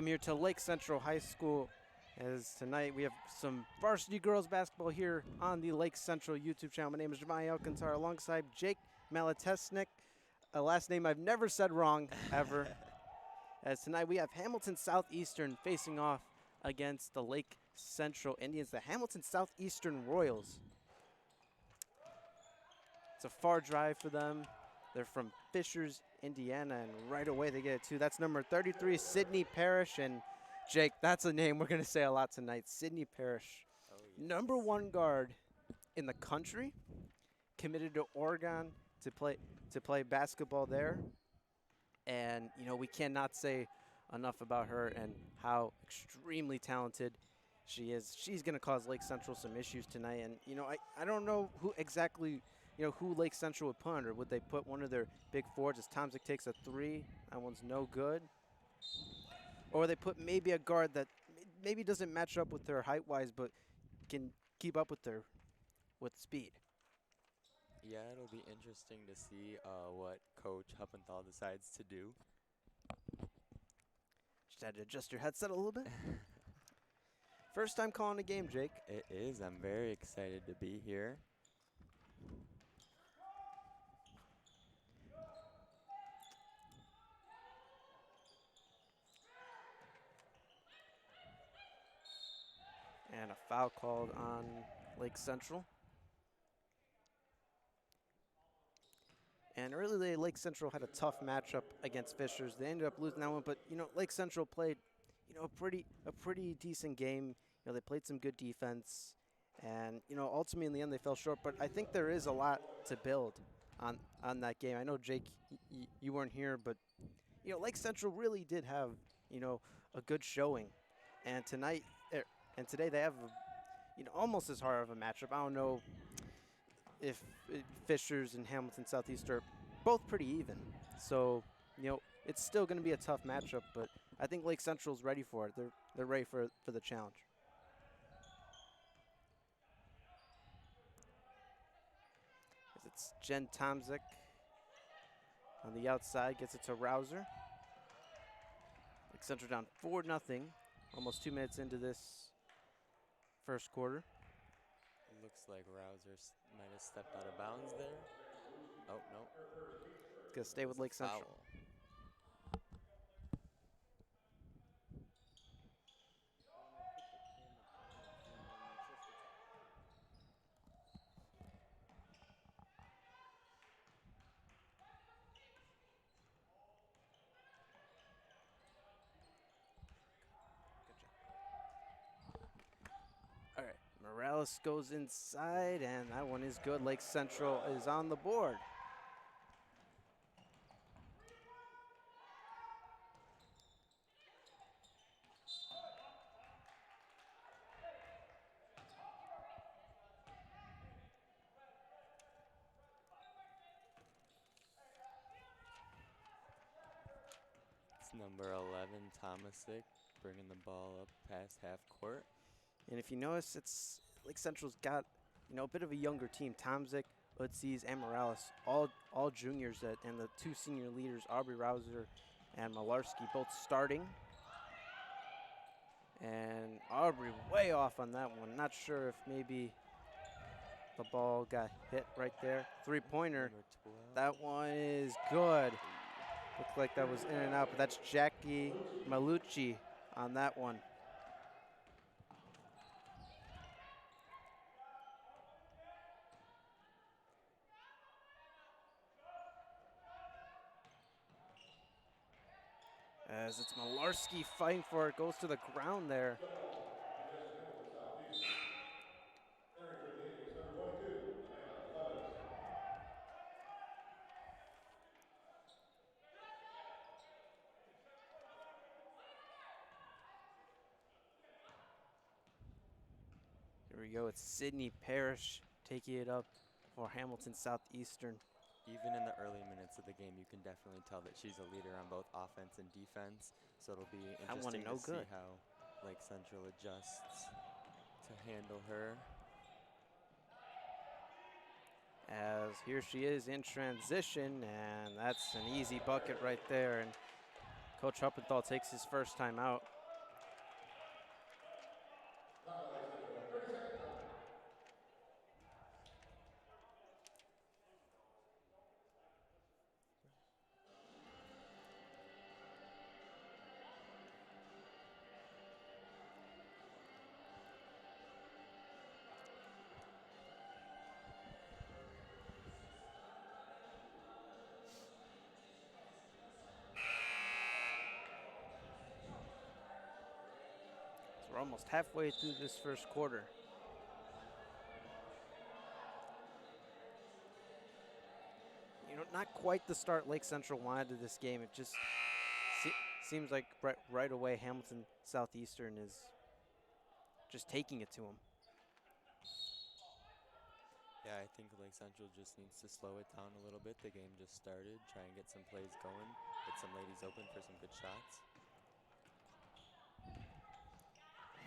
welcome here to Lake Central High School. As tonight we have some varsity girls basketball here on the Lake Central YouTube channel. My name is Jemai Alcantara alongside Jake Malatesnik, a last name I've never said wrong ever. As tonight we have Hamilton Southeastern facing off against the Lake Central Indians, the Hamilton Southeastern Royals. It's a far drive for them. They're from Fishers, Indiana, and right away they get it too. That's number 33, Sydney Parrish. And Jake, that's a name we're going to say a lot tonight. Sydney Parrish, number 1 guard in the country, committed to Oregon to play basketball there. And, you know, we cannot say enough about her and how extremely talented she is. She's going to cause Lake Central some issues tonight. And, you know, I don't know who exactly – who Lake Central would put under. Would they put one of their big forwards as Tomzik takes a 3? That one's no good. Or they put maybe a guard that maybe doesn't match up with her height-wise, but can keep up with her with speed. Yeah, it'll be interesting to see what Coach Huppenthal decides to do. Just had to adjust your headset a little bit. First time calling a game, Jake. It is. I'm very excited to be here. And a foul called on Lake Central. And earlier, Lake Central had a tough matchup against Fishers. They ended up losing that one, but Lake Central played, a pretty decent game. They played some good defense, and ultimately in the end they fell short. But I think there is a lot to build on that game. I know Jake, you weren't here, but Lake Central really did have a good showing, and tonight. And today they have, almost as hard of a matchup. I don't know if Fishers and Hamilton Southeast are both pretty even. So, it's still going to be a tough matchup, but I think Lake Central's ready for it. They're ready for the challenge. As it's Jen Tomzik on the outside, gets it to Rouser. Lake Central down 4-0, almost 2 minutes into this first quarter. It looks like Rouser might have stepped out of bounds there. Oh, no. It's going to stay with Lake Central. Foul. All right, Morales goes inside, and that one is good. Lake Central is on the board. It's number 11, Tomasic, bringing the ball up past half court. And if you notice, it's Lake Central's got, a bit of a younger team. Tomzik, Utzies, and Morales, all juniors, and the 2 senior leaders, Aubrey Rouser and Malarski, both starting. And Aubrey way off on that one. Not sure if maybe the ball got hit right there. 3-pointer. That one is good. Looked like that was in and out, but that's Jackie Malucci on that one. As it's Malarski fighting for it, goes to the ground there. Here we go, it's Sydney Parrish taking it up for Hamilton Southeastern. Even in the early minutes of the game, you can definitely tell that she's a leader on both offense and defense. So it'll be interesting to see how Lake Central adjusts to handle her. As here she is in transition, and that's an easy bucket right there. And Coach Huppenthal takes his first time out. We're almost halfway through this first quarter. You know, not quite the start Lake Central wanted to this game. It just seems like right away Hamilton Southeastern is just taking it to them. Yeah, I think Lake Central just needs to slow it down a little bit. The game just started. Try and get some plays going. Get some ladies open for some good shots.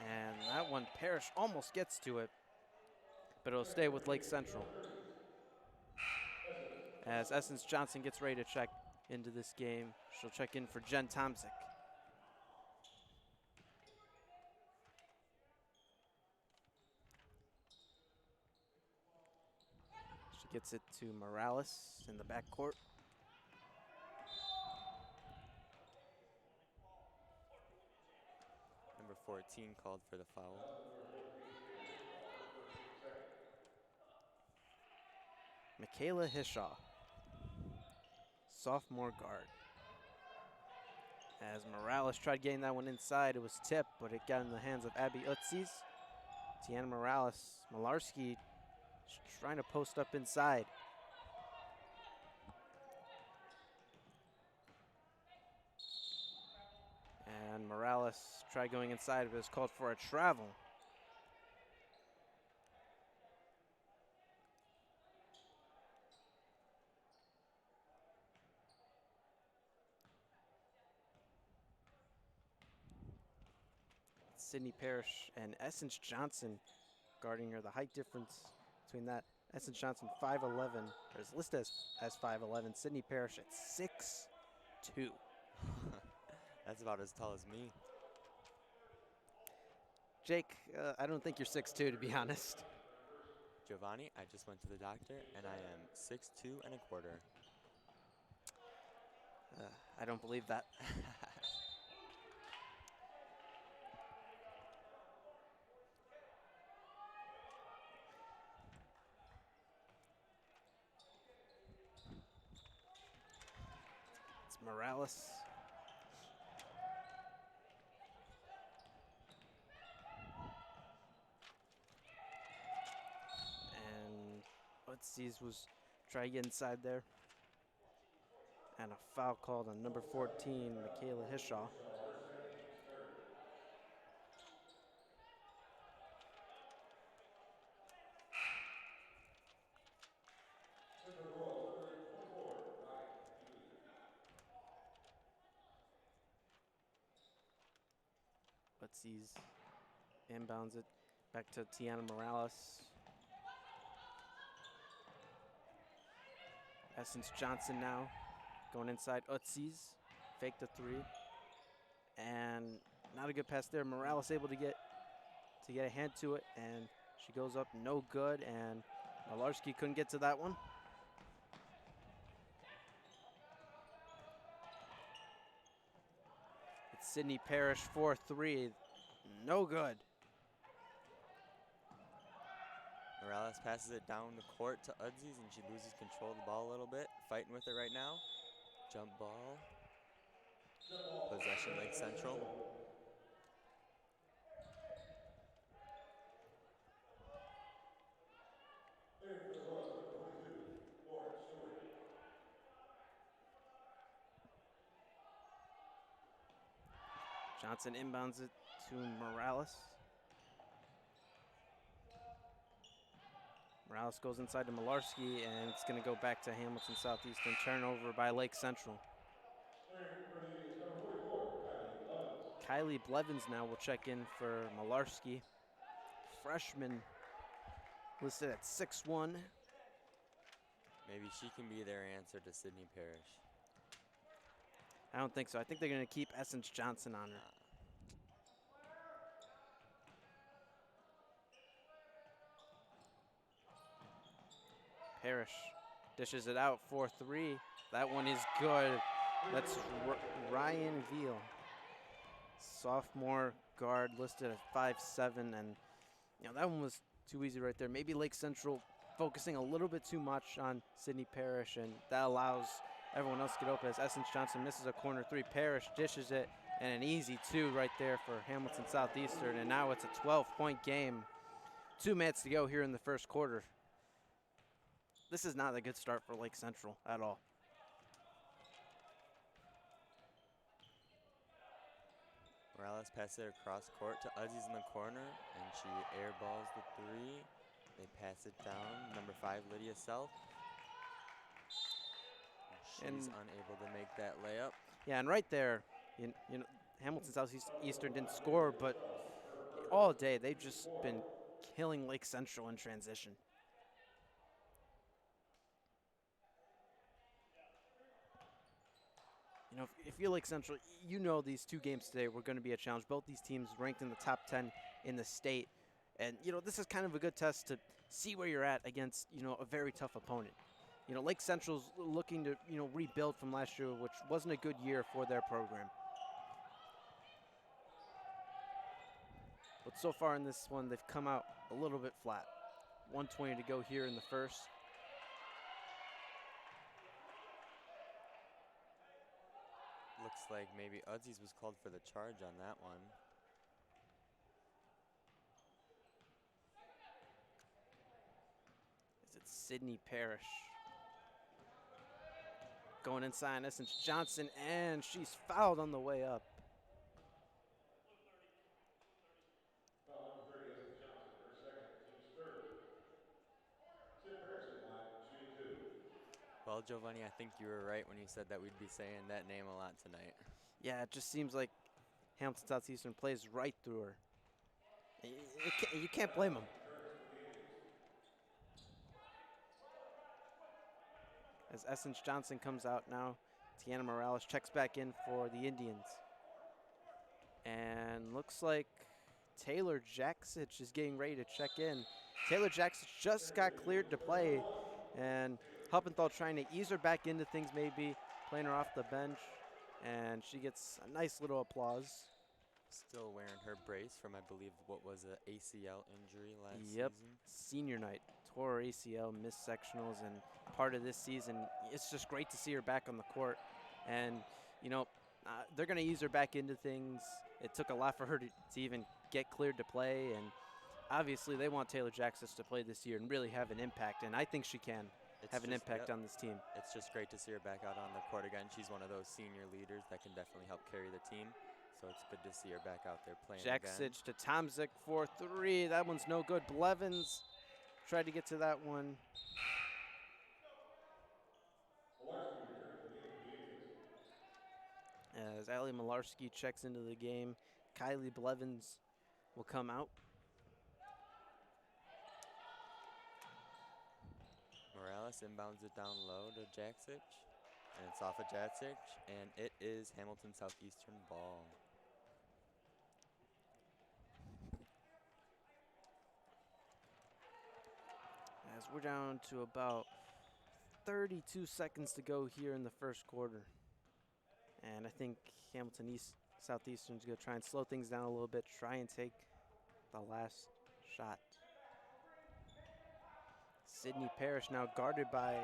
And that one, Parrish almost gets to it, but it'll stay with Lake Central. As Essence Johnson gets ready to check into this game, she'll check in for Jen Tomczyk. She gets it to Morales in the backcourt. Number 14 called for the foul. Michaela Hishaw, sophomore guard. As Morales tried getting that one inside, it was tipped, but it got in the hands of Abby Utzis. Tiana Morales, Malarski trying to post up inside. And Morales tried going inside, but was called for a travel. Sydney Parrish and Essence Johnson guarding her. The height difference between that, Essence Johnson 5'11", or is listed as 5'11", Sydney Parrish at 6'2". That's about as tall as me. Jake, I don't think you're 6'2", to be honest. Giovanni, I just went to the doctor, and I am 6'2 1/4". I don't believe that. It's Morales. And let's see, was try to get inside there. And a foul called on number 14, Michaela Hishaw. Utzis inbounds it back to Tiana Morales. Essence Johnson now going inside. Utzis faked a three, and not a good pass there. Morales able to get a hand to it, and she goes up no good, and Malarski couldn't get to that one. It's Sydney Parrish 4-3, no good. Morales passes it down the court to Udzis, and she loses control of the ball a little bit. Fighting with it right now. Jump ball. Possession Lake Central. Johnson inbounds it to Morales. Morales goes inside to Malarski, and it's going to go back to Hamilton Southeastern. Turnover by Lake Central. Kylie Blevins now will check in for Malarski. Freshman listed at 6'1". Maybe she can be their answer to Sydney Parrish. I don't think so. I think they're going to keep Essence Johnson on her. Parrish dishes it out for 3. That one is good. That's Ryan Veal, sophomore guard, listed at 5'7", and that one was too easy right there. Maybe Lake Central focusing a little bit too much on Sydney Parrish, and that allows everyone else to get open as Essence Johnson misses a corner 3. Parrish dishes it, and an easy 2 right there for Hamilton Southeastern, and now it's a 12-point game. 2 minutes to go here in the first quarter. This is not a good start for Lake Central at all. Morales passes it across court to Uzzi's in the corner, and she airballs the 3. They pass it down. Number 5, Lydia Self. She's unable to make that layup. Yeah, and right there, you know, Hamilton Southeastern didn't score, but all day they've just been killing Lake Central in transition. If you're Lake Central, these 2 games today were going to be a challenge. Both these teams ranked in the top 10 in the state. And, this is kind of a good test to see where you're at against, a very tough opponent. Lake Central's looking to, rebuild from last year, which wasn't a good year for their program. But so far in this one, they've come out a little bit flat. 1:20 to go here in the first. Looks like maybe Uzzi's was called for the charge on that one. Is it Sydney Parrish? Going inside, Essence Johnson, and she's fouled on the way up. Foul number 30, Essence Johnson, her second, team's third. Sid Parrish at the line, shooting 2. Well, Giovanni, I think you were right when you said that we'd be saying that name a lot tonight. Yeah, it just seems like Hamilton Southeastern plays right through her. You can't blame them. As Essence Johnson comes out now, Tiana Morales checks back in for the Indians. And looks like Taylor Jaksich is getting ready to check in. Taylor Jaksich just got cleared to play, and Huppenthal trying to ease her back into things, maybe playing her off the bench, and she gets a nice little applause. Still wearing her brace from, I believe, what was an ACL injury last Yep, season. senior night, tore her ACL, missed sectionals, and part of this season. It's just great to see her back on the court, and they're going to ease her back into things. It took a lot for her to even get cleared to play, and obviously they want Taylor Jaksich to play this year and really have an impact, and I think she can have an impact on this team. It's just great to see her back out on the court again. She's one of those senior leaders that can definitely help carry the team. So it's good to see her back out there playing Jaksich to Tomzik for 3. That one's no good. Blevins tried to get to that one. Malarski returning to the game for the Indians. As Ali Malarski checks into the game, Kylie Blevins will come out. Morales inbounds it down low to Jaksich, and it's off of Jaksich, and it is Hamilton Southeastern ball. As we're down to about 32 seconds to go here in the first quarter. And I think Hamilton Southeastern's going to try and slow things down a little bit, try and take the last shot. Sydney Parrish now guarded by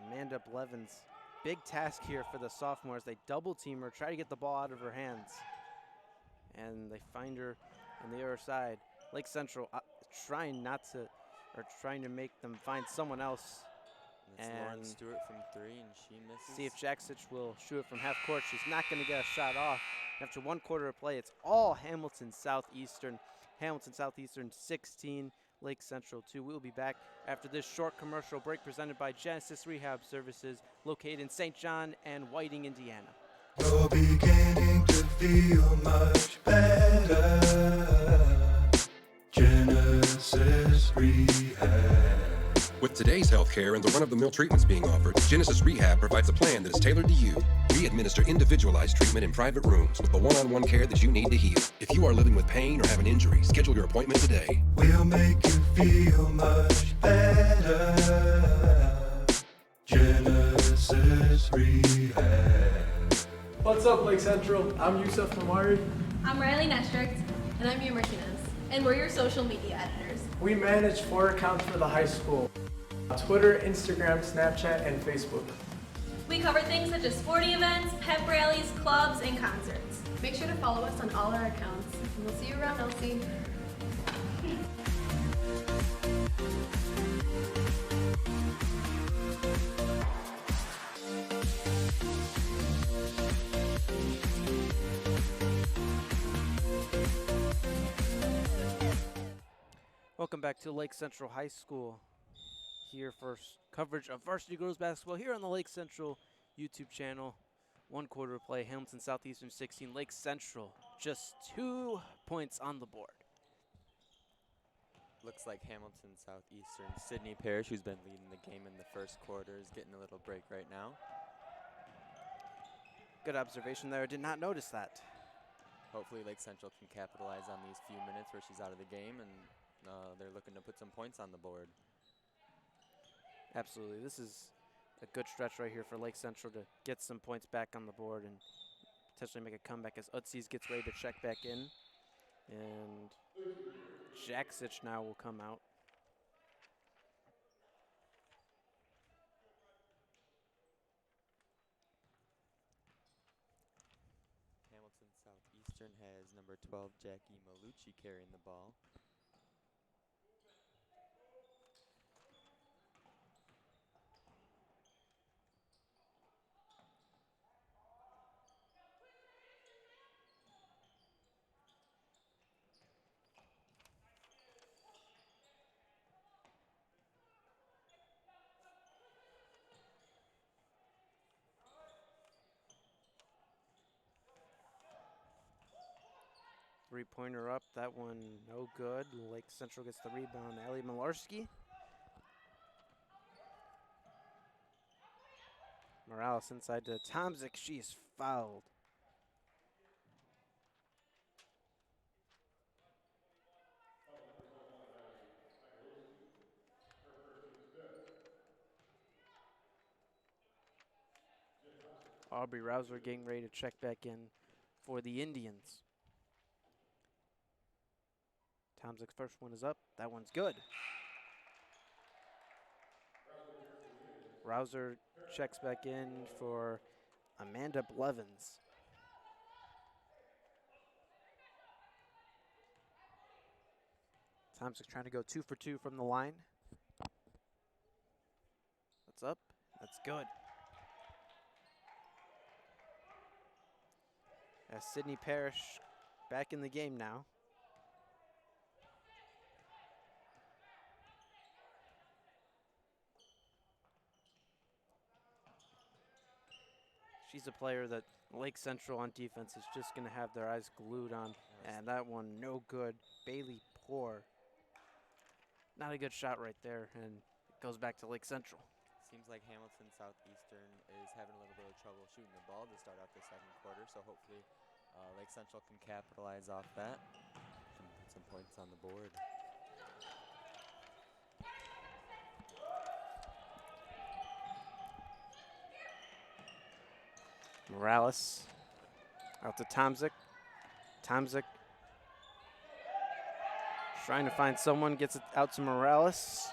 Amanda Blevins. Big task here for the sophomores. They double team her, try to get the ball out of her hands. And they find her on the other side. Lake Central trying to make them find someone else. It's Lauren Stewart from 3, and she misses. See if Jaksich will shoot it from half court. She's not going to get a shot off. After 1 quarter of play, it's all Hamilton Southeastern. Hamilton Southeastern 16, Lake Central 2. We'll be back after this short commercial break presented by Genesis Rehab Services, located in St. John and Whiting, Indiana. You're beginning to feel much better. Genesis Rehab. With today's healthcare and the run-of-the-mill treatments being offered, Genesis Rehab provides a plan that is tailored to you. We administer individualized treatment in private rooms with the one-on-one care that you need to heal. If you are living with pain or have an injury, schedule your appointment today. We'll make you feel much better. Genesis Rehab. What's up, Lake Central? I'm Yusuf Namari. I'm Riley Nestricht. And I'm Mia Martinez. And we're your social media editors. We manage 4 accounts for the high school: Twitter, Instagram, Snapchat, and Facebook. We cover things such as sporting events, pep rallies, clubs, and concerts. Make sure to follow us on all our accounts. And we'll see you around, Elsie. Welcome back to Lake Central High School. Here for coverage of varsity girls basketball here on the Lake Central YouTube channel. 1 quarter play, Hamilton Southeastern 16, Lake Central just 2 points on the board. Looks like Hamilton Southeastern Sydney Parrish, who's been leading the game in the first quarter, is getting a little break right now. Good observation there. Did not notice that. Hopefully Lake Central can capitalize on these few minutes where she's out of the game, and they're looking to put some points on the board. Absolutely. This is a good stretch right here for Lake Central to get some points back on the board and potentially make a comeback as Utzies gets ready to check back in. And Jaksic now will come out. Hamilton Southeastern has number 12, Jackie Malucci, carrying the ball. Three-pointer up, that one no good. Lake Central gets the rebound. Allie Malarski. Morales inside to Tomzik. She's fouled. Aubrey Rouser getting ready to check back in for the Indians. Tomzik's first one is up. That one's good. Rouser checks back in for Amanda Blevins. Tomzik's trying to go 2 for 2 from the line. That's up. That's good. As Sydney Parrish back in the game now. She's a player that Lake Central on defense is just going to have their eyes glued on. And that one, no good. Bailey Poor. Not a good shot right there, and it goes back to Lake Central. Seems like Hamilton Southeastern is having a little bit of trouble shooting the ball to start out the second quarter, so hopefully Lake Central can capitalize off that and put some points on the board. Morales out to Tomzik. Tomzik trying to find someone, gets it out to Morales.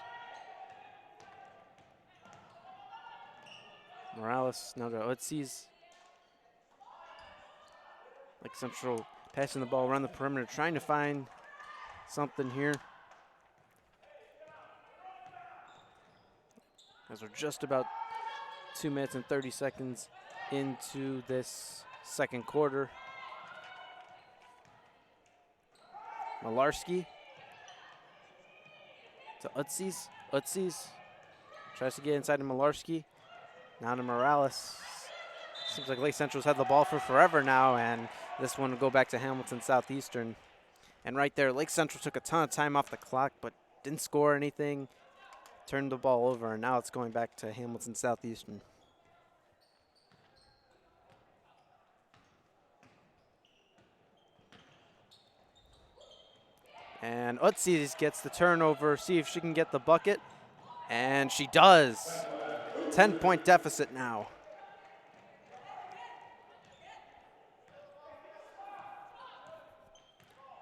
Morales now to Utzies. Lake Central passing the ball around the perimeter, trying to find something here. As we're just about 2 minutes and 30 seconds into this second quarter. Malarski to Utzies. Utzies tries to get inside to Malarski. Now to Morales. Seems like Lake Central's had the ball for forever now, and this one will go back to Hamilton Southeastern. And right there, Lake Central took a ton of time off the clock, but didn't score anything. Turned the ball over, and now it's going back to Hamilton Southeastern. And Utzies gets the turnover, see if she can get the bucket. And she does. 10-point deficit now.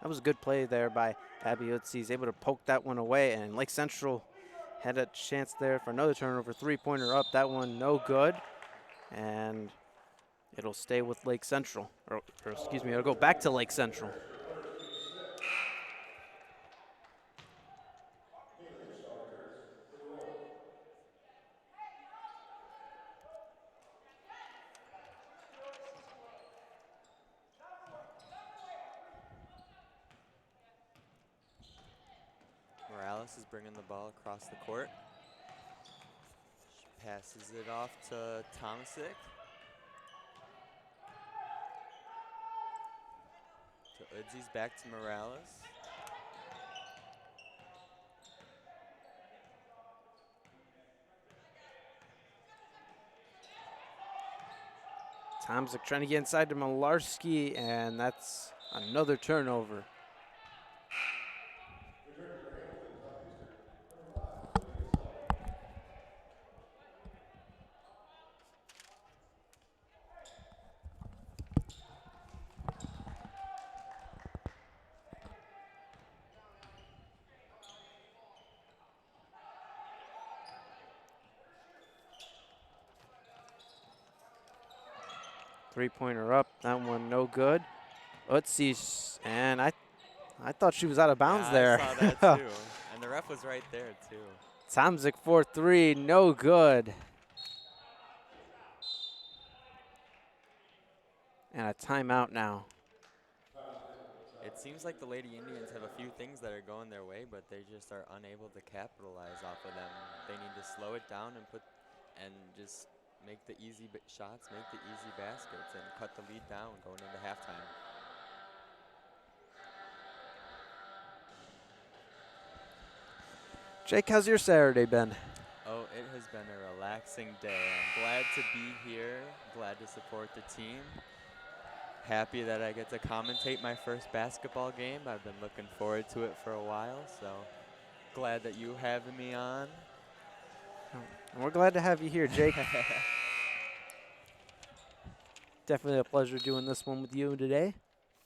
That was a good play there by Abby Utzies, able to poke that one away. And Lake Central had a chance there for another turnover, three-pointer up. That one no good. And it'll stay with Lake Central. Or excuse me, it'll go back to Lake Central. Morales is bringing the ball across the court. She passes it off to Tomasic. To Udzi's, back to Morales. Tomasic trying to get inside to Malarski, and that's another turnover. Three-pointer up, that one no good. Utzies, and I thought she was out of bounds there. I saw that too, and the ref was right there too. Tomasic 4-3, no good. And a timeout now. It seems like the Lady Indians have a few things that are going their way, but they just are unable to capitalize off of them. They need to slow it down and just make the easy shots, make the easy baskets, and cut the lead down going into halftime. Jake, how's your Saturday been? Oh, it has been a relaxing day. I'm glad to be here, glad to support the team. Happy that I get to commentate my first basketball game. I've been looking forward to it for a while, so glad that you have me on. And we're glad to have you here, Jake. Definitely a pleasure doing this one with you today.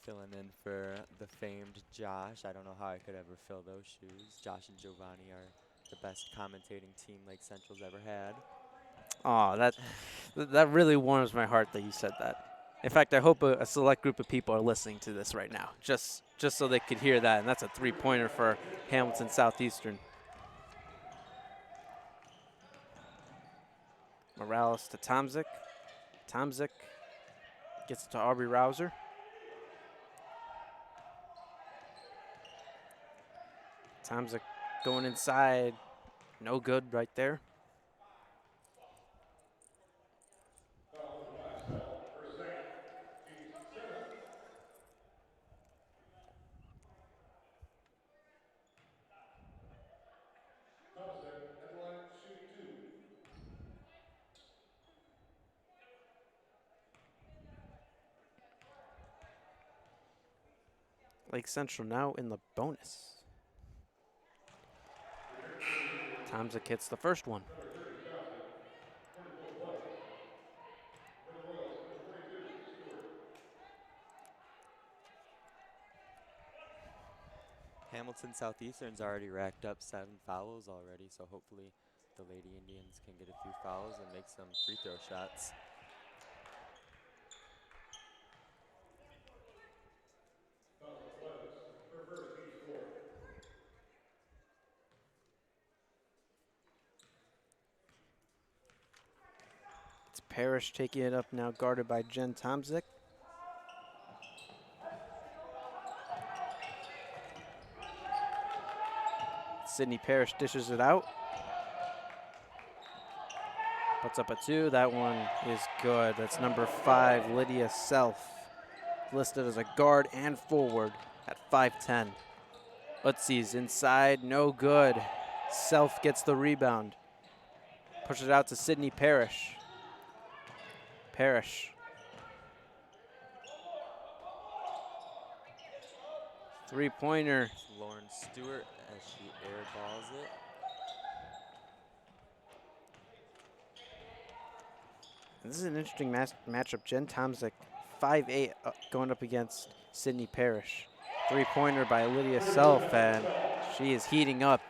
Filling in for the famed Josh. I don't know how I could ever fill those shoes. Josh and Giovanni are the best commentating team Lake Central's ever had. Oh, that really warms my heart that you said that. In fact, I hope a select group of people are listening to this right now, just so they could hear that. And that's a three-pointer for Hamilton Southeastern. Morales to Tomasic. Tomasic gets it to Aubrey Rouser. Tomasic going inside. No good right there. Lake Central now in the bonus. Tomasic hits the first one. Hamilton Southeastern's already racked up 7 fouls already, so hopefully the Lady Indians can get a few fouls and make some free throw shots. It's Parrish taking it up now, guarded by Jen Tomasic. Sydney Parrish dishes it out. Puts up a 2. That one is good. That's number 5, Lydia Self. Listed as a guard and forward at 5'10". Utzi's inside, no good. Self gets the rebound. Pushes it out to Sydney Parrish. Parrish Three-pointer. Lauren Stewart as she airballs it. This is an interesting matchup. Jen Tomzik, 5'8", going up against Sydney Parrish. Three-pointer by Lydia Self, and she is heating up.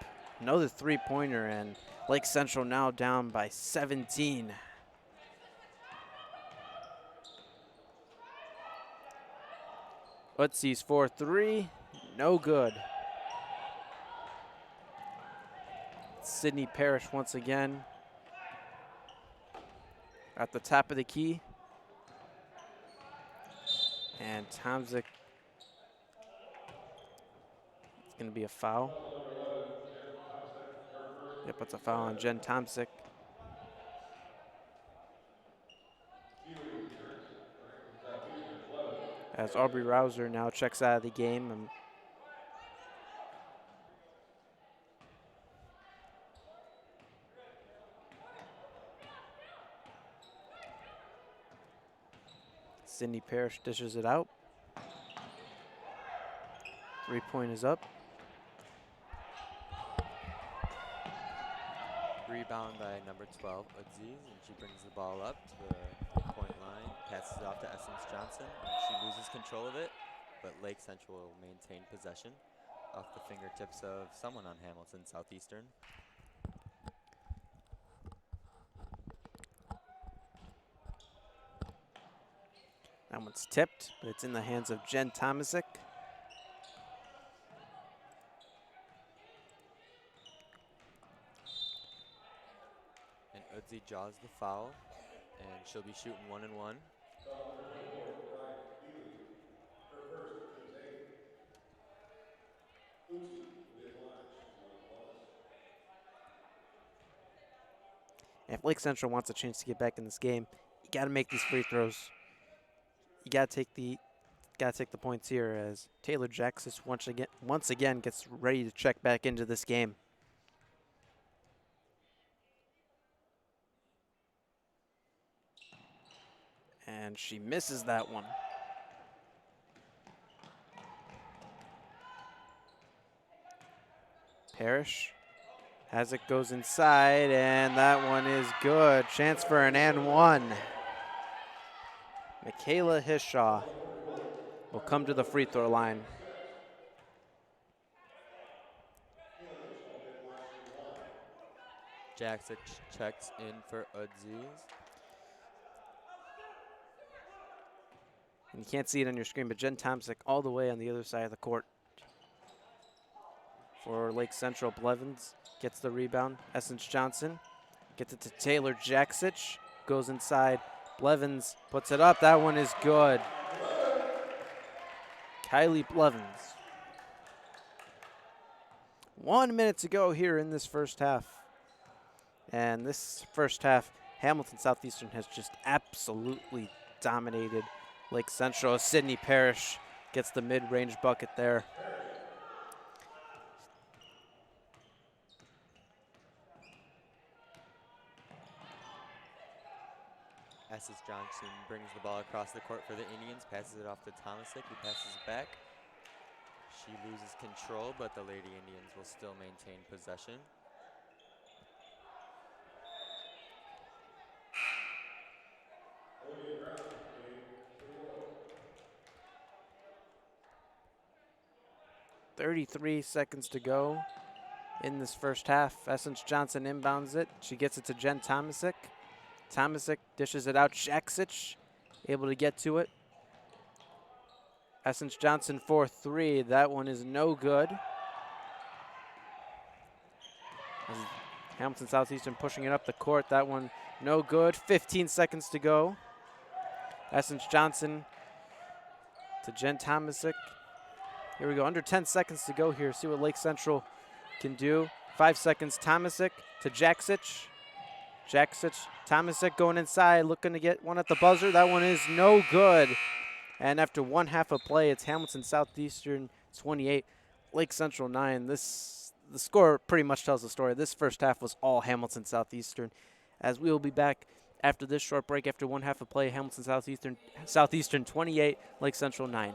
Another three-pointer, and Lake Central now down by 17. Utsy's 4-3, no good. Sydney Parrish once again at the top of the key. And Tomzik, it's going to be a foul. Yep, it's a foul on Jen Tomzik. As Aubrey Rouser now checks out of the game. Sydney Parrish dishes it out. Three-point is up. Rebound by number 12, Udziz, and she brings the ball up to the point line, passes it off to Essence Johnson. She loses control of it, but Lake Central will maintain possession off the fingertips of someone on Hamilton Southeastern. That one's tipped, but it's in the hands of Jen Tomasic. And Udzi jaws the foul, and she'll be shooting 1-1. If Lake Central wants a chance to get back in this game, you got to make these free throws. You got to take the points here as Taylor Jaxis once again gets ready to check back into this game. And she misses that one. Parrish has it, goes inside, and that one is good. Chance for an and one. Michaela Hishaw will come to the free throw line. Jackson checks in for Udziz. And you can't see it on your screen, but Jen Tomsic all the way on the other side of the court. For Lake Central, Blevins gets the rebound. Essence Johnson gets it to Taylor Jaksic, goes inside. Blevins puts it up. That one is good. Kylie Blevins. 1 minute to go here in this first half. And this first half, Hamilton Southeastern has just absolutely dominated Lake Central. Sydney Parrish gets the mid-range bucket there. Esses Johnson brings the ball across the court for the Indians, passes it off to Tomasic, who passes it back. She loses control, but the Lady Indians will still maintain possession. .33 seconds to go in this first half. Essence Johnson inbounds it. She gets it to Jen Tomasic. Tomasic dishes it out. Jaksic able to get to it. Essence Johnson 4-3. That one is no good. As Hamilton Southeastern pushing it up the court. That one no good. 15 seconds to go. Essence Johnson to Jen Tomasic. Here we go. Under 10 seconds to go here. See what Lake Central can do. 5 seconds. Tomasic to Jaksic. Jaksic, Tomasic going inside, looking to get one at the buzzer. That one is no good. And after one half of play, it's Hamilton Southeastern 28, Lake Central 9. The score pretty much tells the story. This first half was all Hamilton Southeastern. As we will be back after this short break, after one half of play, Hamilton Southeastern 28, Lake Central 9.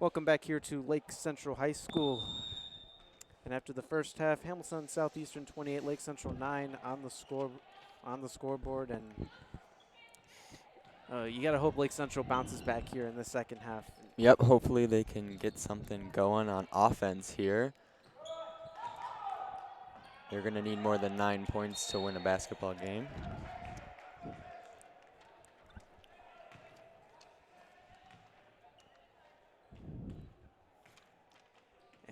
Welcome back here to Lake Central High School. And after the first half, Hamilton Southeastern 28, Lake Central 9 on the scoreboard, and you got to hope Lake Central bounces back here in the second half. Yep, hopefully they can get something going on offense here. They're going to need more than 9 points to win a basketball game.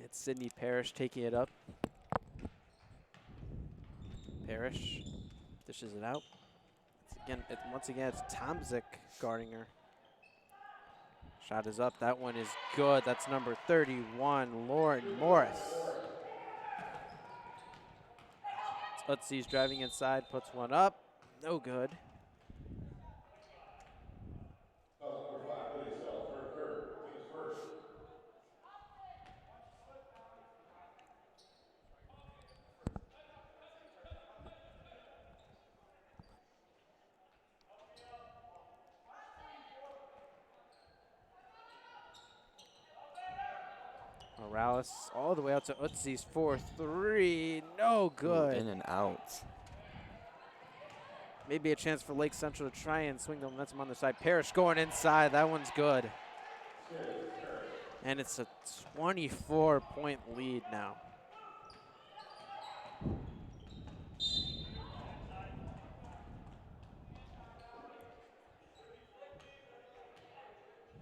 It's Sydney Parrish taking it up. Parrish dishes it out. Once again, it's Tomzik guarding her. Shot is up. That one is good. That's number 31, Lauren Morris. Utsy's driving inside, puts one up. No good. Foul number 5, Lydia Self, third, team's first. Morales all the way out to Utsy's 4-3. No good. Ooh, in and out. Maybe a chance for Lake Central to try and swing the momentum on their side. Parrish going inside. That one's good. And it's a 24-point lead now.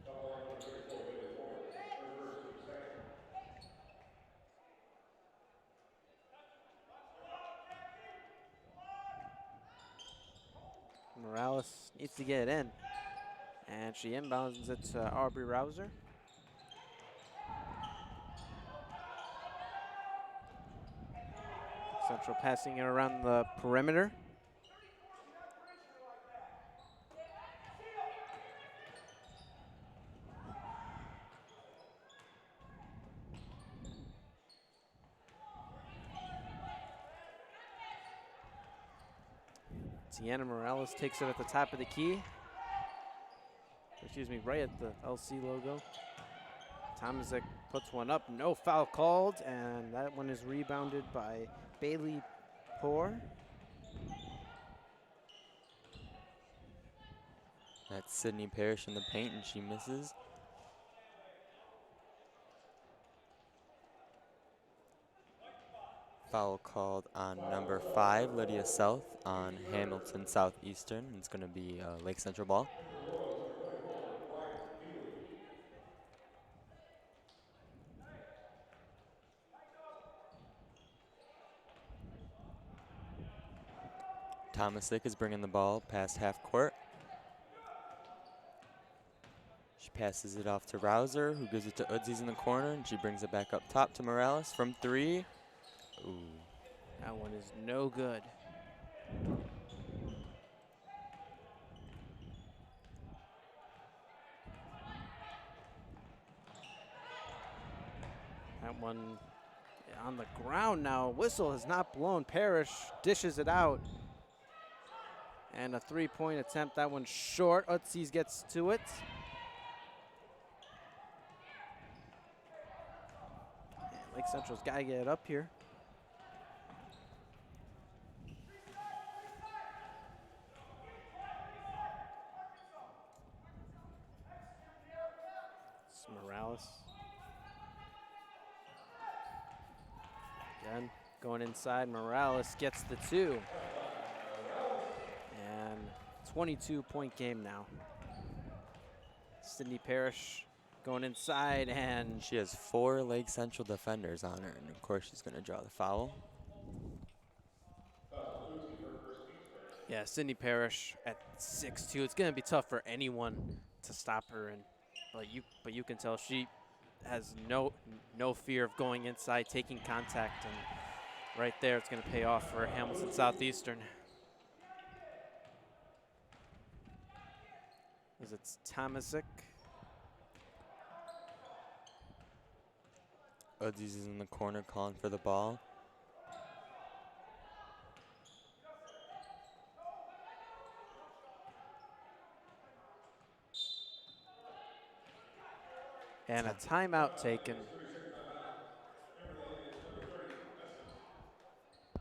Foul number 34, Bailey Ford, first, team second. Morales needs to get it in. And she inbounds it to Aubrey Rouser. Central passing it around the perimeter. Tiana Morales takes it at the top of the key. Excuse me, right at the LC logo. Tomzik puts one up, no foul called, and that one is rebounded by Bailey Poor. That's Sydney Parrish in the paint, and she misses. Foul called on number 5, Lydia South, on Hamilton Southeastern. It's going to be Lake Central ball. Tomasic is bringing the ball past half court. She passes it off to Rouser, who gives it to Udzies in the corner, and she brings it back up top to Morales from 3. Ooh. That one is no good. That one on the ground now. Whistle has not blown. Parrish dishes it out. And a three-point attempt. That one's short. Utzies gets to it. And Lake Central's got to get it up here. It's Morales. Again, going inside. Morales gets the 2. And 22-point game now. Sydney Parrish going inside, and She has 4 Lake Central defenders on her, and of course she's going to draw the foul. yeah, Sydney Parrish at 6'2". It's going to be tough for anyone to stop her, and but you can tell she has no fear of going inside, taking contact, and right there it's going to pay off for Hamilton Southeastern. As it's Tomasic. Udzies is in the corner calling for the ball. And a timeout taken. For the Royals, number 14, Hinshaw.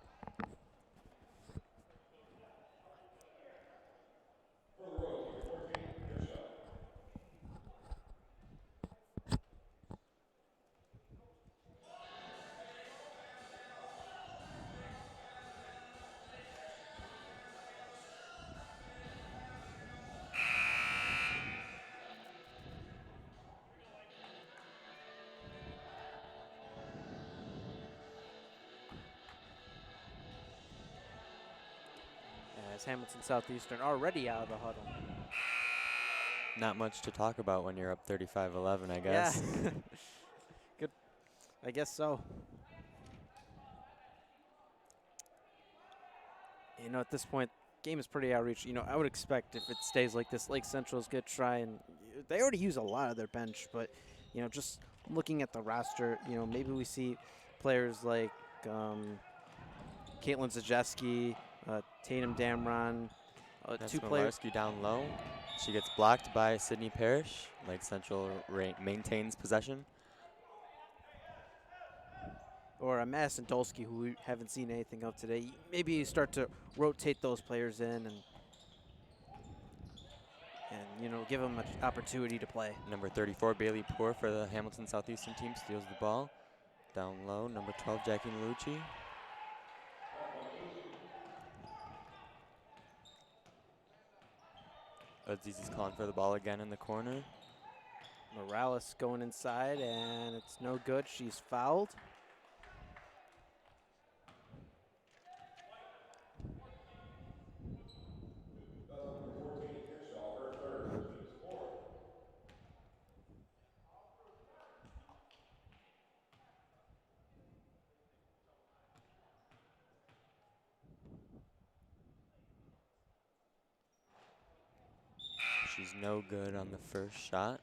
As Hamilton Southeastern already out of the huddle. Not much to talk about when you're up 35-11, I Yeah. guess. Good. I guess so. You know, at this point, game is pretty outreach. You know, I would expect if it stays like this, Lake Central is going to try and they already use a lot of their bench, but you know, just looking at the roster, you know, maybe we see players like Caitlin Zajeski, Tatum Damron, That's two players. Malarski down low. She gets blocked by Sydney Parrish. Lake Central maintains possession. Or a Madison Dolsky, who we haven't seen anything of today. Maybe you start to rotate those players in and you know, give them an opportunity to play. Number 34, Bailey Poor for the Hamilton Southeastern team steals the ball. Down low, number 12, Jackie Malucci. Aziz is calling for the ball again in the corner. Morales going inside, and it's no good. She's fouled. That's number 14, Hinshaw, her third, team's fourth. She's no good on the first shot.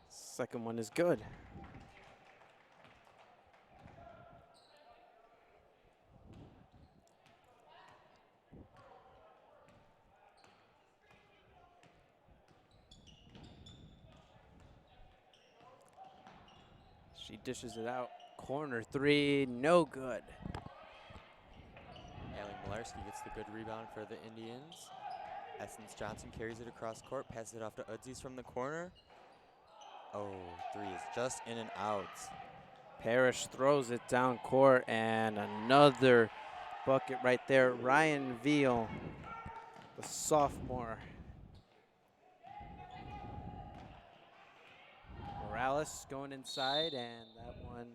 Second one is good. She dishes it out. Corner three, no good. Allie Malarski gets the good rebound for the Indians. Essence Johnson carries it across court, passes it off to Udzies from the corner. Oh, three is just in and out. Parrish throws it down court, and another bucket right there. Ryan Veal, the sophomore. Morales going inside, and that one,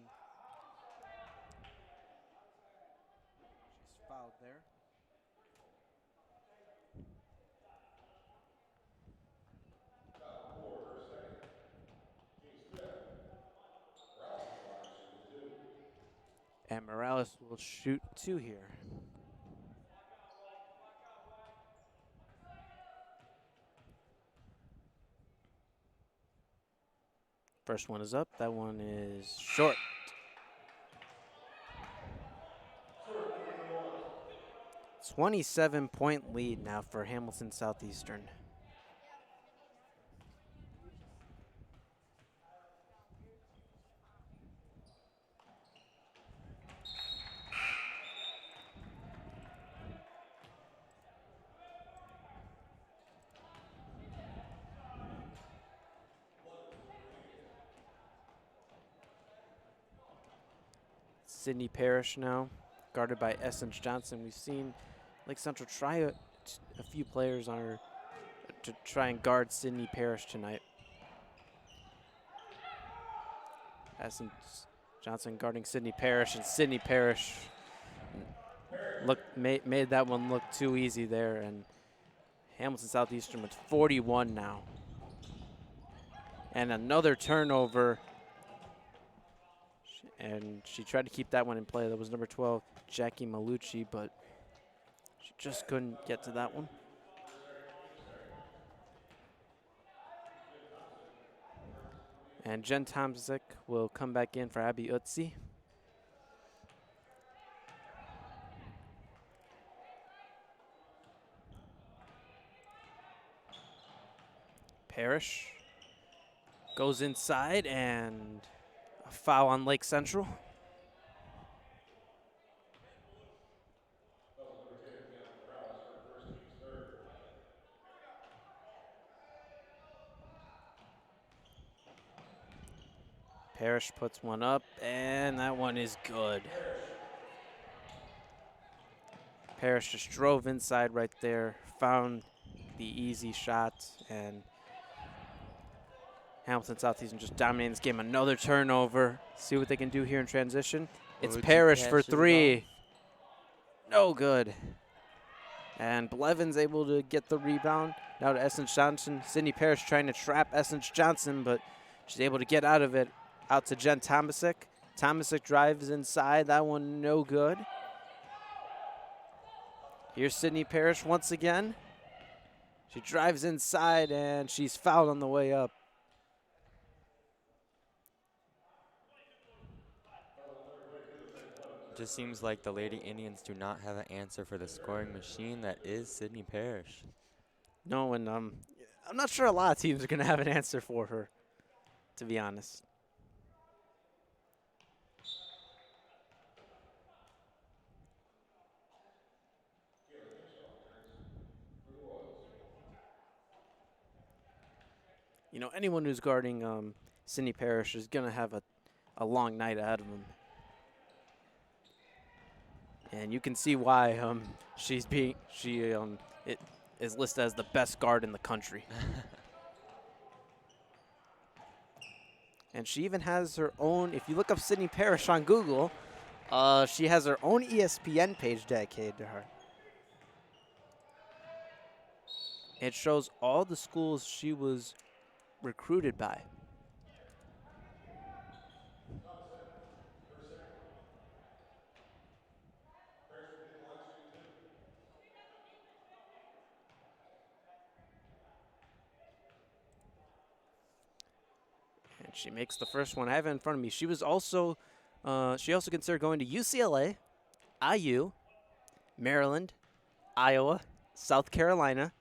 she's fouled there. And Morales will shoot two here. First one is up. That one is short. It's 27-point lead now for Hamilton Southeastern. Sydney Parrish now, guarded by Essence Johnson. We've seen Lake Central try a few players on her to try and guard Sydney Parrish tonight. Essence Johnson guarding Sydney Parrish, and Sydney Parrish made that one look too easy there, and Hamilton Southeastern with 41 now. And another turnover. And she tried to keep that one in play. That was number 12, Jackie Malucci, but she just couldn't get to that one. And Jen Tomczyk will come back in for Abby Utsi. Parrish goes inside, and a foul on Lake Central. Double number 10, Bianca Morales, her first, team's third. Parrish puts one up, and that one is good. Parrish just drove inside right there, found the easy shot, and Hamilton Southeastern just dominating this game. Another turnover. See what they can do here in transition. It's Would you Parrish for pass it three. off? No good. And Blevins able to get the rebound. Now to Essence Johnson. Sydney Parrish trying to trap Essence Johnson, but she's able to get out of it. Out to Jen Tomczyk. Tomczyk drives inside. That one no good. Here's Sydney Parrish once again. She drives inside, and she's fouled on the way up. Just seems like the Lady Indians do not have an answer for the scoring machine that is Sydney Parrish. No, and I'm not sure a lot of teams are going to have an answer for her, to be honest. You know, anyone who's guarding Sydney Parrish is going to have a long night ahead of them. And you can see why it is listed as the best guard in the country. And she even has her own, if you look up Sydney Parrish on Google, she has her own ESPN page dedicated to her. It shows all the schools she was recruited by. And she makes the first one. I have it in front of me. She was also, she also considered going to UCLA, IU, Maryland, Iowa, South Carolina,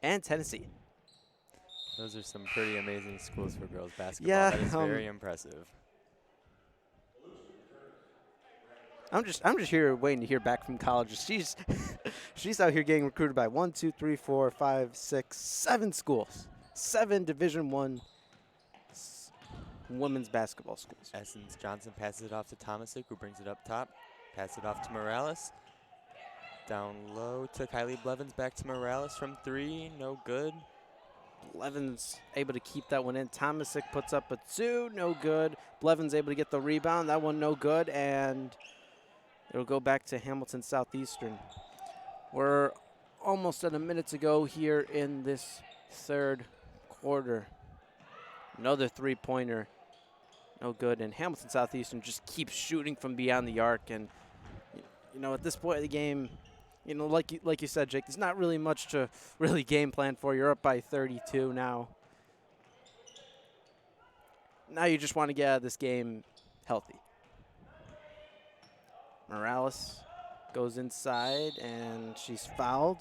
and Tennessee. Those are some pretty amazing schools for girls basketball. Yeah, that is very impressive. I'm just here waiting to hear back from colleges. She's out here getting recruited by 1, 2, 3, 4, 5, 6, 7 schools, 7 Division I women's basketball schools. Essence Johnson passes it off to Tomczyk, who brings it up top. Pass it off to Morales. Down low to Kylie Blevins, back to Morales from 3, no good. Blevins able to keep that one in. Tomczyk puts up a 2, no good. Blevins able to get the rebound, that one no good, and it'll go back to Hamilton Southeastern. We're almost at a minute to go here in this third quarter. Another three-pointer, no good, and Hamilton Southeastern just keeps shooting from beyond the arc. And you know, at this point of the game, you know, like you said, Jake, there's not really much to really game plan for. You're up by 32 now. Now you just want to get out of this game healthy. Morales goes inside, and she's fouled.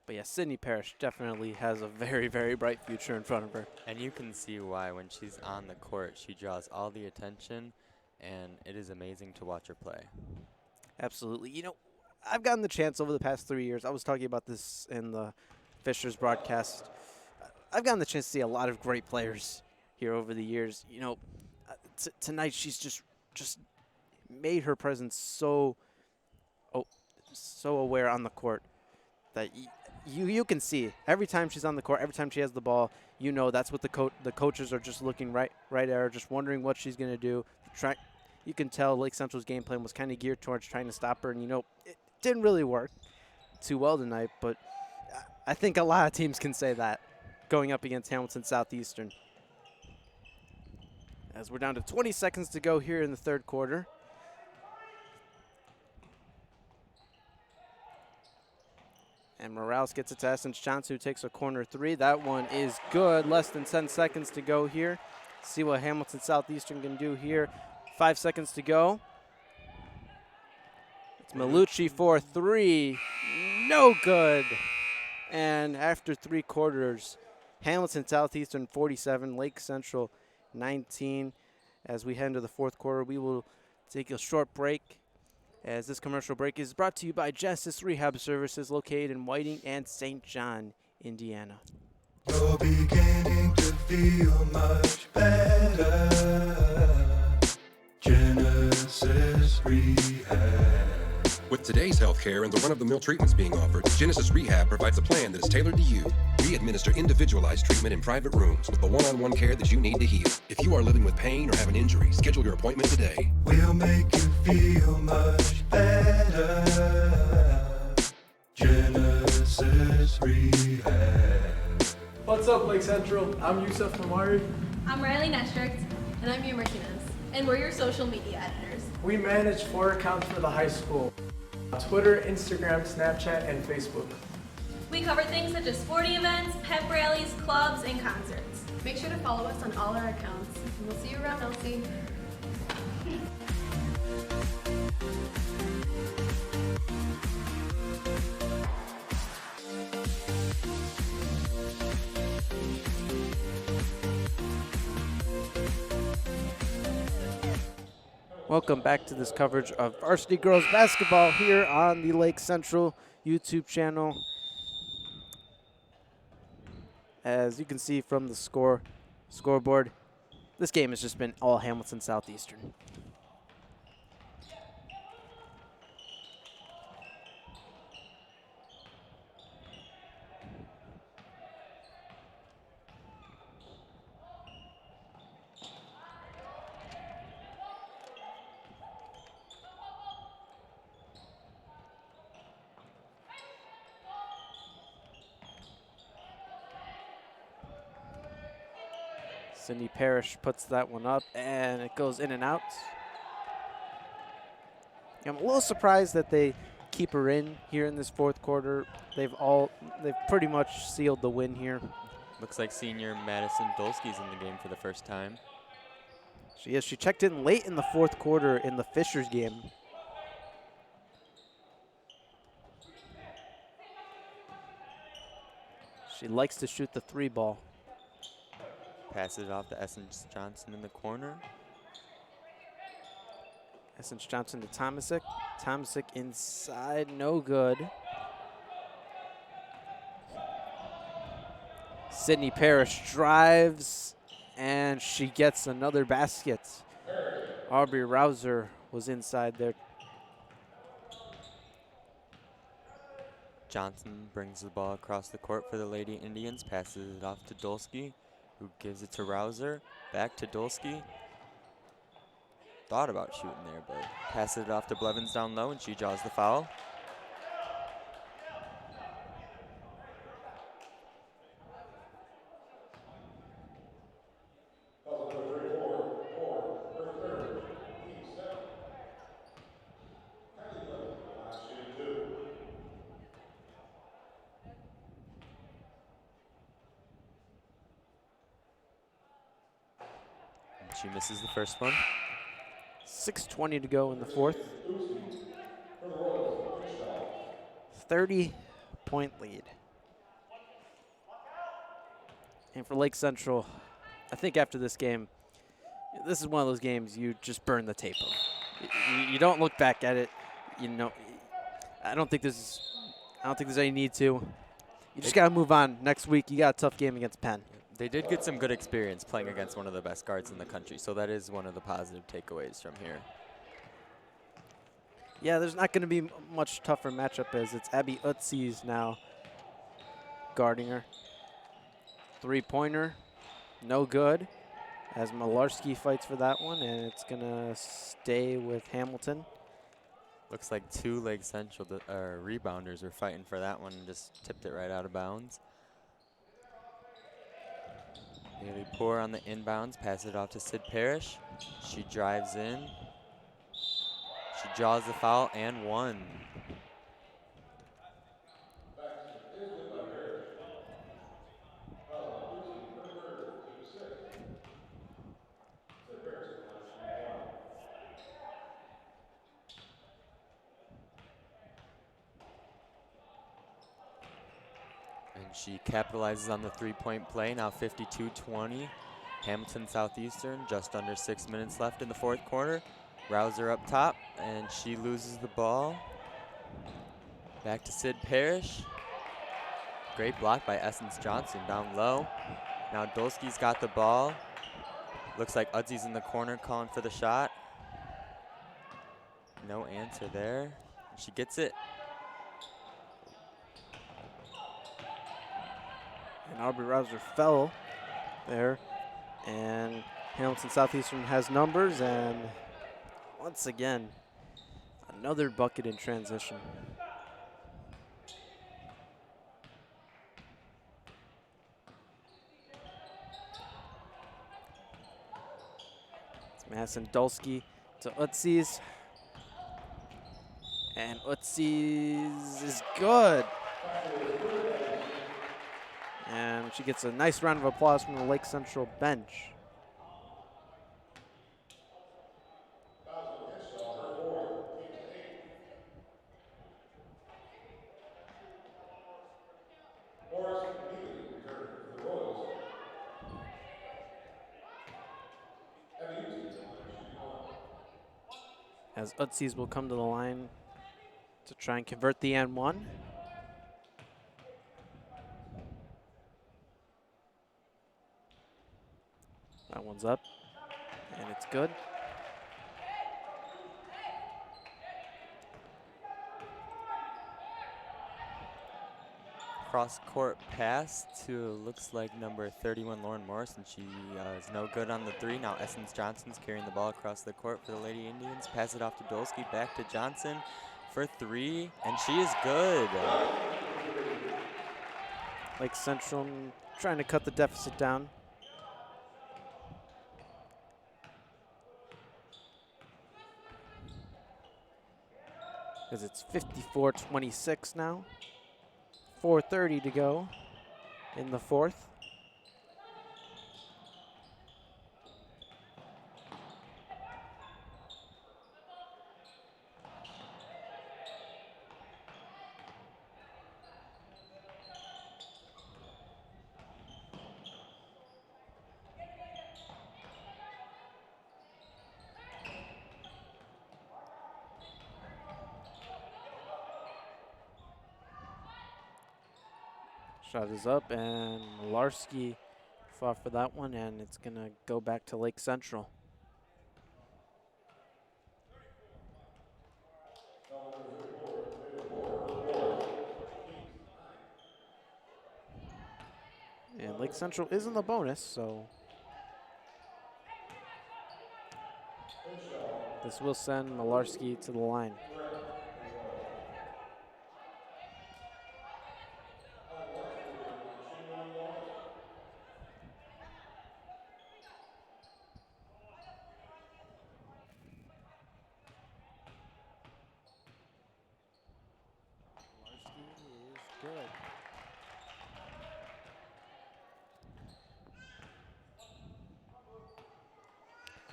But yeah, Sydney Parrish definitely has a very, very bright future in front of her. And you can see why when she's on the court, she draws all the attention, and it is amazing to watch her play. Absolutely. You know, I've gotten the chance over the past 3 years. I was talking about this in the Fisher's broadcast. I've gotten the chance to see a lot of great players here over the years. You know, tonight she's just made her presence so aware on the court that you can see every time she's on the court, every time she has the ball, you know that's what the coaches are just looking right at her, just wondering what she's going to do. You can tell Lake Central's game plan was kind of geared towards trying to stop her, and you know it didn't really work too well tonight, but I think a lot of teams can say that going up against Hamilton Southeastern. As we're down to 20 seconds to go here in the third quarter. And Morales gets it to Essence Johnson, who takes a corner three. That one is good. Less than 10 seconds to go here. See what Hamilton Southeastern can do here. 5 seconds to go. It's Malucci for three. No good. And after 3 quarters, Hamilton Southeastern 47, Lake Central 19. As we head into the 4th quarter, we will take a short break, as this commercial break is brought to you by Justice Rehab Services, located in Whiting and St. John, Indiana. You're beginning to feel much better. Genesis Rehab. With today's healthcare and the run-of-the-mill treatments being offered, Genesis Rehab provides a plan that is tailored to you. We administer individualized treatment in private rooms with the one-on-one care that you need to heal. If you are living with pain or have an injury, schedule your appointment today. We'll make you feel much better. Genesis Rehab. What's up, Lake Central? I'm Yusuf Namari. I'm Riley Nestrict, And I'm Mia Martinez. and we're your social media editors. We manage 4 accounts for the high school: Twitter, Instagram, Snapchat, and Facebook. We cover things such as sporting events, pep rallies, clubs, and concerts. Make sure to follow us on all our accounts. And we'll see you around, Elsie. Welcome back to this coverage of varsity girls basketball here on the Lake Central YouTube channel. As you can see from the scoreboard, this game has just been all Hamilton Southeastern. Cindy Parrish puts that one up, and it goes in and out. I'm a little surprised that they keep her in here in this 4th quarter. They've pretty much sealed the win here. Looks like senior Madison Dolsky's in the game for the first time. She is. She checked in late in the 4th quarter in the Fishers game. She likes to shoot the 3 ball. Passes it off to Essence Johnson in the corner. Essence Johnson to Tomasic. Tomasic inside, no good. Sydney Parrish drives, and she gets another basket. Aubrey Rouser was inside there. Johnson brings the ball across the court for the Lady Indians, passes it off to Dolsky, who gives it to Rouser, back to Dolsky. Thought about shooting there, but passes it off to Blevins down low, and she draws the foul. She misses the first one. 6:20 to go in the 4th. 30-point lead. And for Lake Central, I think after this game, this is one of those games you just burn the tape of. You don't look back at it. You know, I don't think there's any need to. You just got to move on. Next week, you got a tough game against Penn. They did get some good experience playing against one of the best guards in the country, so that is one of the positive takeaways from here. Yeah, there's not going to be much tougher matchup as it's Abby Utzi's now guarding her. 3-pointer, no good, as Malarski fights for that one, and it's going to stay with Hamilton. Looks like 2 Lake Central rebounders were fighting for that one and just tipped it right out of bounds. Nearly poor on the inbounds, pass it off to Sid Parrish. She drives in. She draws the foul and one. she capitalizes on the three-point play. Now 52-20. Hamilton Southeastern, just under 6 minutes left in the fourth quarter. Rouser up top, and she loses the ball. Back to Sid Parrish. Great block by Essence Johnson down low. Now Dolsky's got the ball. Looks like Udzi's in the corner calling for the shot. No answer there. She gets it. And Aubrey Rouser fell there. And Hamilton Southeastern has numbers, and once again, another bucket in transition. It's Madison Dulski to Utsi's. And Utsi's is good. And she gets a nice round of applause from the Lake Central bench. As Utsi's will come to the line to try and convert the N1. That one's up, and it's good. Cross-court pass to, looks like number 31, Lauren Morrison. She is no good on the three. Now Essence Johnson's carrying the ball across the court for the Lady Indians. Pass it off to Dolsky, back to Johnson for three, and she is good. Lake Central trying to cut the deficit down. Because it's 54-26 now. 4:30 to go in the fourth. Shot is up, and Malarski fought for that one, and it's going to go back to Lake Central. And Lake Central is in the bonus, so this will send Malarski to the line.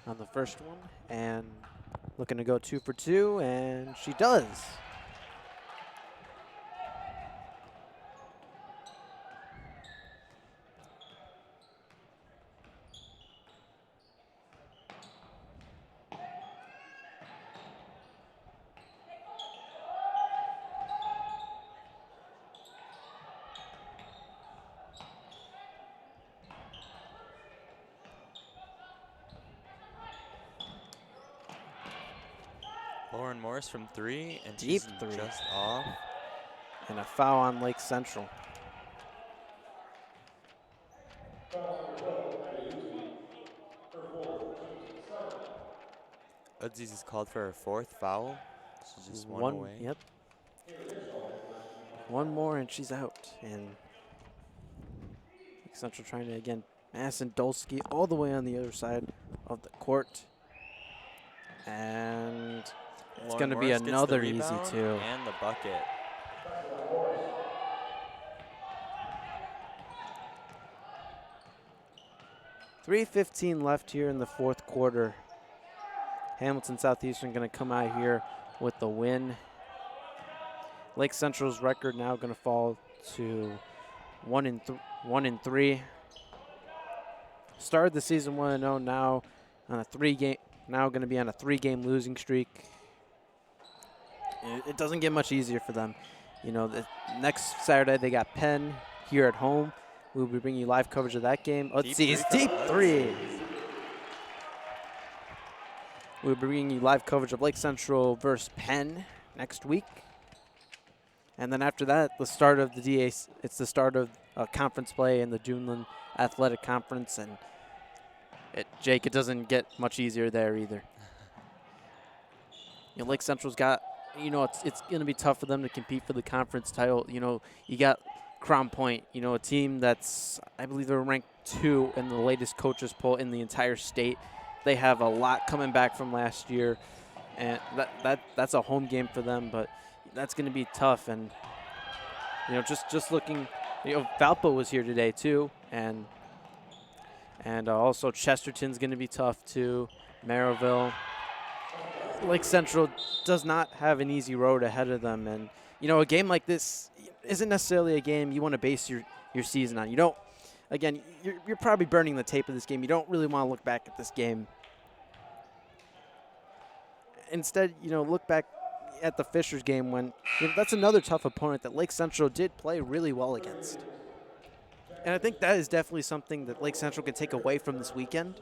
On the first one, and looking to go 2 for 2, and she does. Lauren Morris from three, and Deep she's three. just off. And a foul on Lake Central. Udzi's is called for her fourth foul. She's just one away. Yep. One more and she's out. And Lake Central trying to, again, Madison Dolsky all the way on the other side of the court. And it's going to be Morris gets the another easy rebound two. and the bucket. .3:15 left here in the fourth quarter. Hamilton Southeastern going to come out here with the win. Lake Central's record now going to fall to 1-3. Started the season 1-0. Now on a 3-game. Now going to be on a 3-game losing streak. It doesn't get much easier for them. You know, the next Saturday they got Penn here at home. We'll be bringing you live coverage of that game. Let's see, it's deep three. We'll be bringing you live coverage of Lake Central versus Penn next week. And then after that, the start of the DA, it's the start of conference play in the Duneland Athletic Conference. And Jake, it doesn't get much easier there either. You know, Lake Central's got, you know, it's going to be tough for them to compete for the conference title. You know, you got Crown Point, you know, a team that's, I believe they're ranked 2 in the latest coaches poll in the entire state. They have a lot coming back from last year, and that's a home game for them, but that's going to be tough. And, you know, just looking, you know, Valpo was here today too, and also Chesterton's going to be tough too, Maryville. Lake Central does not have an easy road ahead of them, and you know, a game like this isn't necessarily a game you want to base your season on. You don't, again, you're probably burning the tape of this game. You don't really want to look back at this game. Instead, you know, look back at the Fishers game when, you know, that's another tough opponent that Lake Central did play really well against. And I think that is definitely something that Lake Central can take away from this weekend,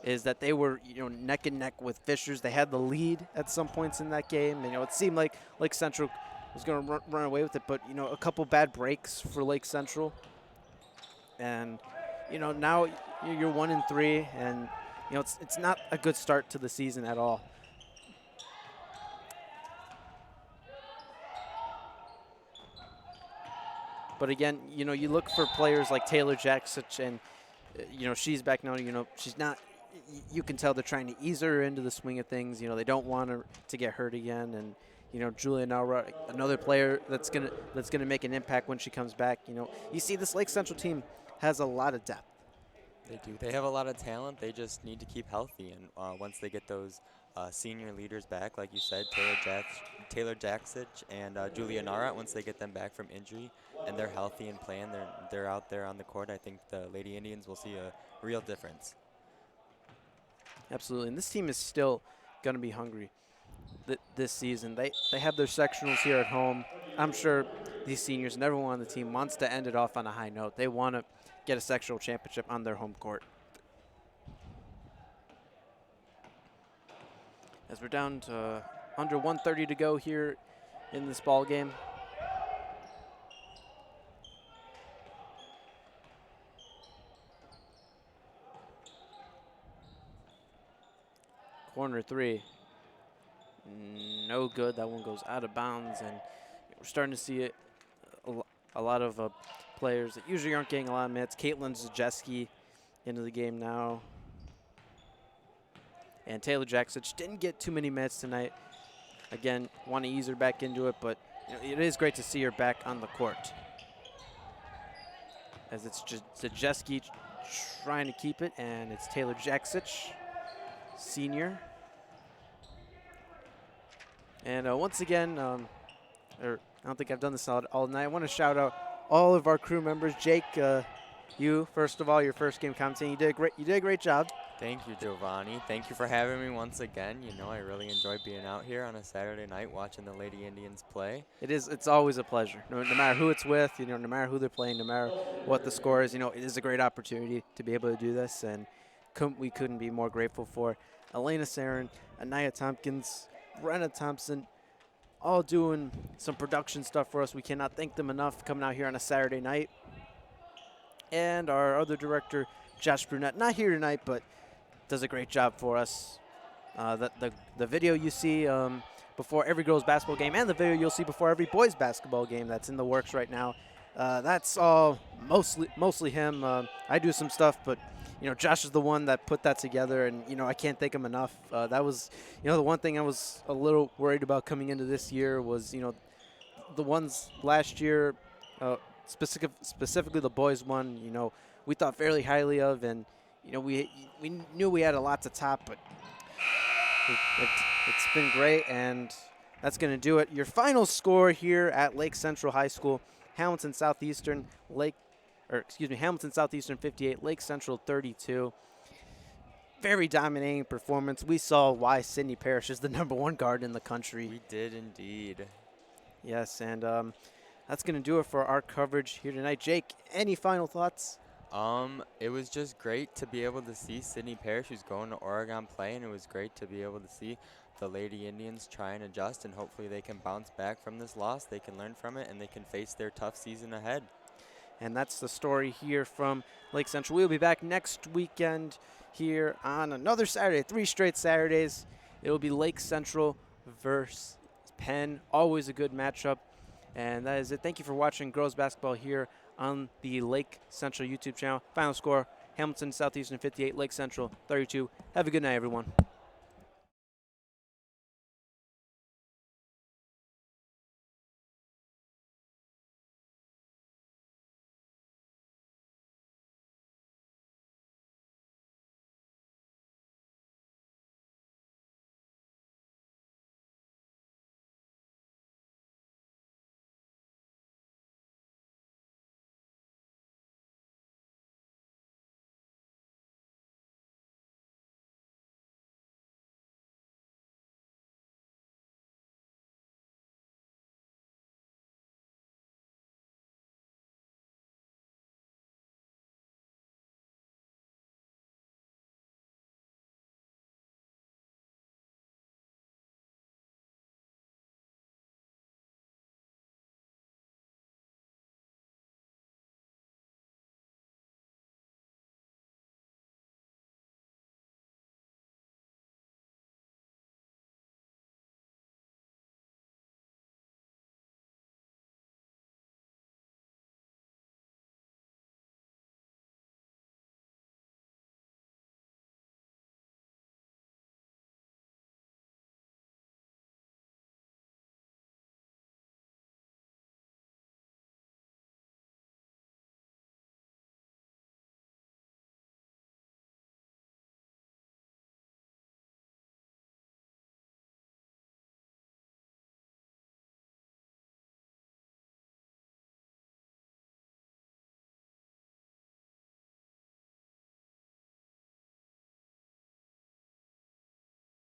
is that they were, you know, neck and neck with Fishers. They had the lead at some points in that game. And, you know, it seemed like Lake Central was going to run away with it, but, you know, a couple bad breaks for Lake Central. And, you know, now you're 1-3, and, you know, it's not a good start to the season at all. But again, you know, you look for players like Taylor Jackson, and, you know, she's back now. You know, she's not, you can tell they're trying to ease her into the swing of things. You know, they don't want her to get hurt again. And, you know, Julia Naura, another player that's gonna make an impact when she comes back. You know, you see this Lake Central team has a lot of depth. They do. They have a lot of talent. They just need to keep healthy. And once they get those senior leaders back, like you said, Taylor Jackson and Julia Nara, once they get them back from injury and they're healthy and playing, they're out there on the court, I think the Lady Indians will see a real difference. Absolutely. And this team is still going to be hungry this season. They have their sectionals here at home. I'm sure these seniors and everyone on the team wants to end it off on a high note. They want to get a sectional championship on their home court. As we're down to under 1:30 to go here in this ball game. Corner three. No good. That one goes out of bounds, and we're starting to see it. A lot of players that usually aren't getting a lot of minutes. Caitlin Zajeski into the game now. And Taylor Jackson didn't get too many minutes tonight. Again, want to ease her back into it, but you know, it is great to see her back on the court. As it's just Zajeski trying to keep it, and it's Taylor Jackson, senior. And once again, I don't think I've done this all night. I want to shout out all of our crew members. Jake, you first of all, your first game commentating. You did a great job. Thank you, Giovanni. Thank you for having me once again. You know, I really enjoy being out here on a Saturday night watching the Lady Indians play. It's always a pleasure. No matter who it's with, you know, no matter who they're playing, no matter what the score is, you know, it is a great opportunity to be able to do this, and we couldn't be more grateful for Elena Sarin, Anaya Tompkins, Brenna Thompson, all doing some production stuff for us. We cannot thank them enough coming out here on a Saturday night. And our other director, Josh Brunette, not here tonight, but does a great job for us. The video you see before every girls basketball game, and the video you'll see before every boys basketball game that's in the works right now, that's all mostly him. I do some stuff, but you know, Josh is the one that put that together, and you know, I can't thank him enough. That was, you know, the one thing I was a little worried about coming into this year was, you know, the ones last year, specifically the boys one, you know, we thought fairly highly of, and you know, we knew we had a lot to top, but it's been great, and that's going to do it. Your final score here at Lake Central High School: Hamilton Southeastern, Hamilton Southeastern 58, Lake Central 32. Very dominating performance. We saw why Sydney Parrish is the #1 guard in the country. We did indeed. Yes, and that's going to do it for our coverage here tonight. Jake, any final thoughts? It was just great to be able to see Sydney Parrish, who's going to Oregon, play, and it was great to be able to see the Lady Indians try and adjust, and hopefully they can bounce back from this loss. They can learn from it, and they can face their tough season ahead. And that's the story here from Lake Central. We'll be back next weekend here on another Saturday, 3 straight Saturdays. It will be Lake Central versus Penn. Always a good matchup. And that is it. Thank you for watching girls basketball here on the Lake Central YouTube channel. Final score, Hamilton Southeastern 58, Lake Central 32. Have a good night, everyone.